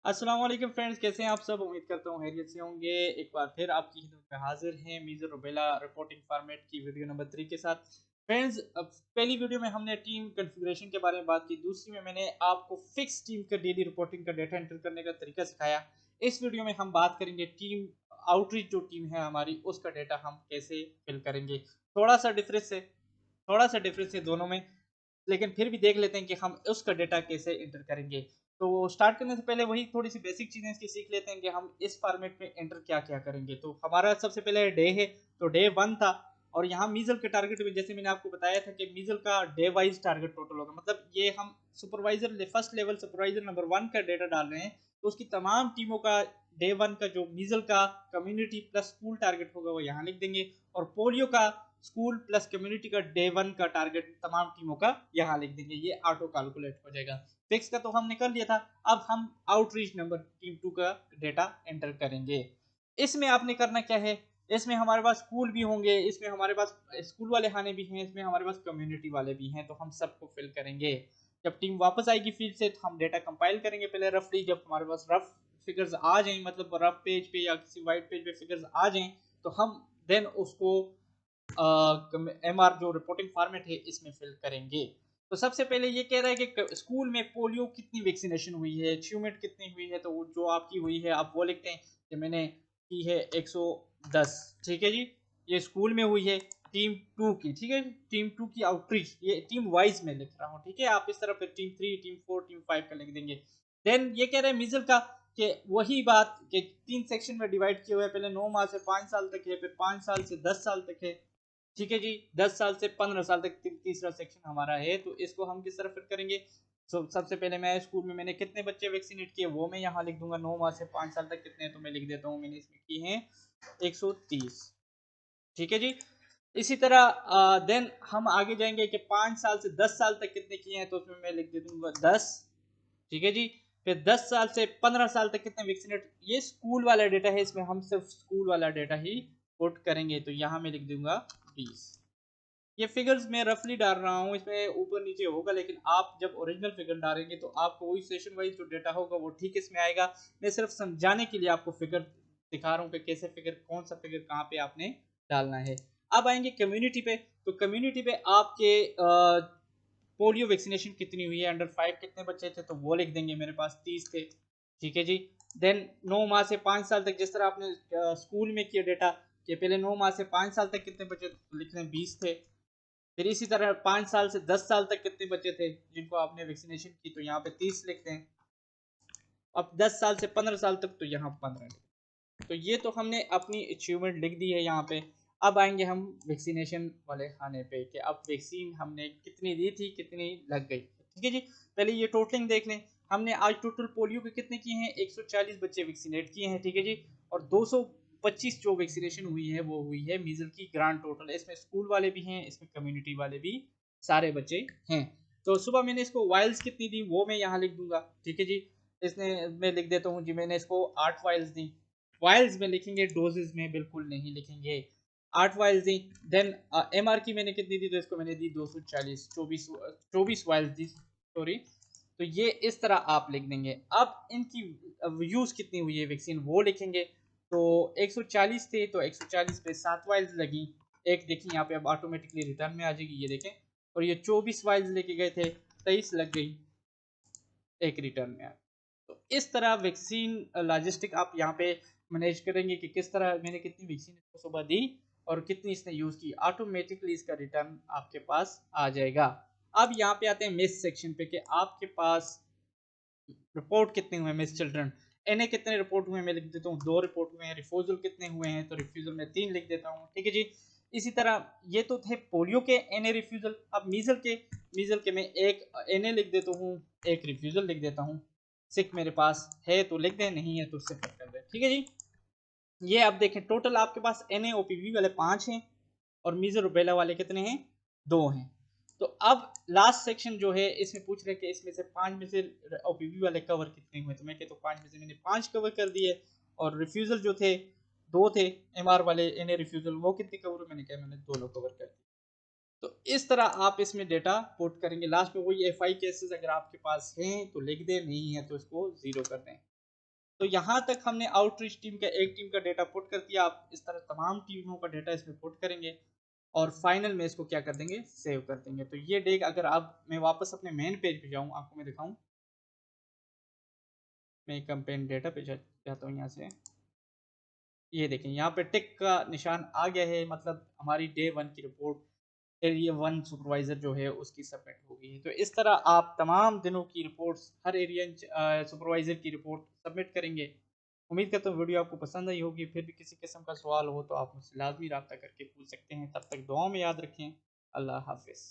अस्सलाम वालेकुम फ्रेंड्स, कैसे हैं आप सब। उम्मीद करता हूँ खैरियत से होंगे। एक बार फिर आपकी खिदमत में हाजिर हैं मीज़र रुबेला रिपोर्टिंग फॉर्मेट की वीडियो नंबर 3 के साथ। फ्रेंड्स, अब पहली वीडियो में हमने टीम कॉन्फ़िगरेशन के बारे में बात की, दूसरी में मैंने आपको फिक्स टीम का डेली रिपोर्टिंग का डेटा एंटर करने का तरीका सिखाया। इस वीडियो में हम बात करेंगे टीम आउटरीच, जो टीम है हमारी, उसका डेटा हम कैसे फिल करेंगे। थोड़ा सा डिफरेंस है थोड़ा सा डिफरेंस है दोनों में, लेकिन फिर भी देख लेते हैं कि हम उसका डेटा कैसे एंटर करेंगे। तो स्टार्ट करने से पहले वही थोड़ी सी बेसिक चीजें इसकी सीख लेते हैं कि हम इस फॉर्मेट में एंटर क्या क्या करेंगे। तो हमारा सबसे पहले डे है, तो डे 1 था। और यहाँ मीजल के टारगेट में जैसे मैंने आपको बताया था कि मीजल का डे वाइज टारगेट टोटल होगा, मतलब ये हम supervisor first level supervisor number 1 का डेटा डाल रहे हैं, तो उसकी तमाम टीमों का डे 1 का जो मीजल का कम्युनिटी प्लस स्कूल टारगेट होगा वो यहाँ लिख देंगे। और पोलियो का स्कूल प्लस कम्युनिटी का डे 1 का टारगेट तमाम टीमों का यहाँ लिख देंगे। ये ऑटो कैलकुलेट हो जाएगा। फिक्स का तो हमने कर लिया था। अब हम आउटरीच नंबर टीम 2 का डेटा एंटर करेंगे। इसमें आपने करना क्या है, इसमें हमारे पास स्कूल भी होंगे, इसमें हमारे पास स्कूल वाले खाने भी हैं, इसमें हमारे पास कम्युनिटी वाले भी हैं, तो हम सबको फिल करेंगे। जब टीम वापस आएगी फील्ड से तो हम डेटा कंपाइल करेंगे पहले रफली। जब हमारे पास रफ फिगर्स आ जाएं, मतलब रफ पेज पे या किसी वाइट पेज पे फिगर्स आ जाएं, तो हम देन उसको एमआर जो रिपोर्टिंग फॉर्मेट है इसमें फिल करेंगे। तो सबसे पहले ये कह रहा है कि स्कूल में पोलियो कितनी वैक्सीनेशन हुई है, अचीवमेंट कितनी हुई है, तो जो आपकी हुई है आप वो लिखते हैं कि मैंने की है 110। ठीक है जी, ये स्कूल में हुई है टीम 2 की। ठीक है, टीम 2 की आउटरीच ये टीम वाइज में लिख रहा हूँ। ठीक है, आप इस तरह फिर टीम 3 टीम 4 टीम 5 का लिख देंगे। देन ये कह रहे हैं मीजल का कि वही बात कि 3 सेक्शन में डिवाइड किए हुए, पहले 9 माह से 5 साल तक है, फिर 5 साल से 10 साल तक है। ठीक है जी, 10 साल से 15 साल तक तीसरा सेक्शन हमारा है। तो इसको हम किस तरह फिट करेंगे। सबसे पहले मैं स्कूल में मैंने कितने बच्चे वैक्सीनेट किए वो मैं यहाँ लिख दूंगा। 9 माह से 5 साल तक कितने, तो मैं लिख देता हूँ मैंने इसमें किए हैं 130। ठीक है जी। इसी तरह देन हम आगे जाएंगे कि 5 साल से 10 साल तक कितने किए हैं, तो उसमें मैं लिख दे दूंगा 10। ठीक है जी। फिर 10 साल से 15 साल तक कितने वैक्सीनेट, ये स्कूल वाला डेटा है, इसमें हम सिर्फ स्कूल वाला डेटा ही पुट करेंगे, तो यहाँ मैं लिख दूंगा 20। ये फिगर्स मैं रफली डाल रहा हूँ, इसमें ऊपर नीचे होगा, लेकिन आप जब ओरिजिनल फिगर डालेंगे तो आपको वही सेशन वाइज जो डेटा होगा वो ठीक इसमें आएगा। मैं सिर्फ समझाने के लिए आपको फिगर दिखा रहा हूँ कि कैसे फिगर, कौन सा फिगर कहाँ पे आपने डालना है। अब आएंगे कम्युनिटी पे, तो कम्युनिटी पे आपके पोलियो वैक्सीनेशन कितनी हुई है, अंडर 5 कितने बच्चे थे, तो वो लिख देंगे, मेरे पास 30 थे। ठीक है जी। देन 9 माह से 5 साल तक, जिस तरह आपने स्कूल में किया डेटा कि पहले 9 माह से 5 साल तक कितने बच्चे, लिख रहे हैं 20 थे। फिर इसी तरह 5 साल से 10 साल तक कितने बच्चे थे जिनको आपने वैक्सीनेशन की, तो यहाँ पे 30 लिखते हैं। अब 10 साल से 15 साल तक, तो यहाँ 15। तो ये तो हमने अपनी अचीवमेंट लिख दी है यहाँ पे। अब आएंगे हम वैक्सीनेशन वाले खाने पे कि अब वैक्सीन हमने कितनी दी थी, कितनी लग गई। ठीक है जी। पहले ये टोटलिंग देख लें, हमने आज टोटल पोलियो के कितने किए हैं, 140 बच्चे वैक्सीनेट किए हैं। ठीक है जी। और 225 जो वैक्सीनेशन हुई है वो हुई है मीजल की ग्रांड टोटल। इसमें स्कूल वाले भी हैं, इसमें कम्युनिटी वाले भी सारे बच्चे हैं। तो सुबह मैंने इसको वाइल्स कितनी दी वो मैं यहाँ लिख दूंगा। ठीक है जी। इसने मैं लिख देता हूँ जी, मैंने इसको 8 वाइल्स दी। वाइल्स में लिखेंगे, डोजेज में बिल्कुल नहीं लिखेंगे। 8 वाइल्स दी। देन एमआर की मैंने कितनी दी, तो इसको मैंने दी 240, 24 वाइल्स दी, सॉरी। तो ये इस तरह आप लिख देंगे। अब इनकी यूज कितनी हुई है वैक्सीन वो लिखेंगे। तो 140 थे, तो 140 पे 7 वाइल्स लगी, एक देखिए यहाँ पे अब ऑटोमेटिकली रिटर्न में आ जाएगी, ये देखें। और ये 24 वाइल्स लेके गए थे, 23 लग गई, एक रिटर्न में आ। तो इस तरह वैक्सीन लॉजिस्टिक आप यहाँ पे मैनेज करेंगे कि किस तरह मैंने कितनी वैक्सीन इसको सुबह दी और कितनी इसने यूज की, ऑटोमेटिकली इसका रिटर्न आपके पास आ जाएगा। अब यहाँ पे आते हैं मिस सेक्शन पे कि आपके पास रिपोर्ट कितने हुए मिस चिल्ड्रन। एनए कितने रिपोर्ट हुए, मैं लिख देता हूँ 2 रिपोर्ट हुए हैं। रिफ्यूजल कितने हुए हैं, तो रिफ्यूजल में 3 लिख देता हूँ। ठीक है जी। इसी तरह ये तो थे पोलियो के एनए रिफ्यूजल। अब मीजल के मैं एक एनए लिख देता हूँ, एक रिफ्यूजल लिख देता हूँ। सिक मेरे पास है तो लिख दें, नहीं है तो सिक कर दें। ठीक है जी। ये अब देखें टोटल आपके पास एनए ओपीवी वाले 5 हैं और मीजल रुबेला वाले कितने हैं, 2 हैं। तो अब लास्ट सेक्शन जो है इसमें पूछ रहे कि इसमें से 5 में से ओपीवी वाले कवर कितने हुए, तो मैं कहता हूँ 5 में से मैंने 5 कवर कर दिए। और रिफ्यूजल जो थे 2 थे, एमआर वाले एनए रिफ्यूजल, वो कितने कवर हुए, मैंने कहा मैंने दोनों कवर कर दिए। तो इस तरह आप इसमें डेटा पुट करेंगे। लास्ट में वही एफआई केसेस अगर आपके पास हैं तो लिख दें, नहीं है तो इसको जीरो कर दें। तो यहाँ तक हमने आउटरीच टीम का एक टीम का डेटा पुट कर दिया। आप इस तरह तमाम टीमों का डेटा इसमें पुट करेंगे और फाइनल में इसको क्या कर देंगे, सेव कर देंगे। तो ये डेग अगर आप, मैं वापस अपने मेन पेज पे जाऊँ, आपको मैं दिखाऊँ, मैं कैंपेन डेटा पे जाता हूँ यहाँ से। ये देखें यहाँ पे टिक का निशान आ गया है, मतलब हमारी डे 1 की रिपोर्ट एरिया 1 सुपरवाइजर जो है उसकी सबमिट हो गई है। तो इस तरह आप तमाम दिनों की रिपोर्ट्स, हर एरिया सुपरवाइजर की रिपोर्ट सबमिट करेंगे। उम्मीद करता हूँ वीडियो आपको पसंद आई होगी। फिर भी किसी किस्म का सवाल हो तो आप मुझसे लाजमी रब्ता करके पूछ सकते हैं। तब तक दुआ में याद रखें। अल्लाह हाफिज़।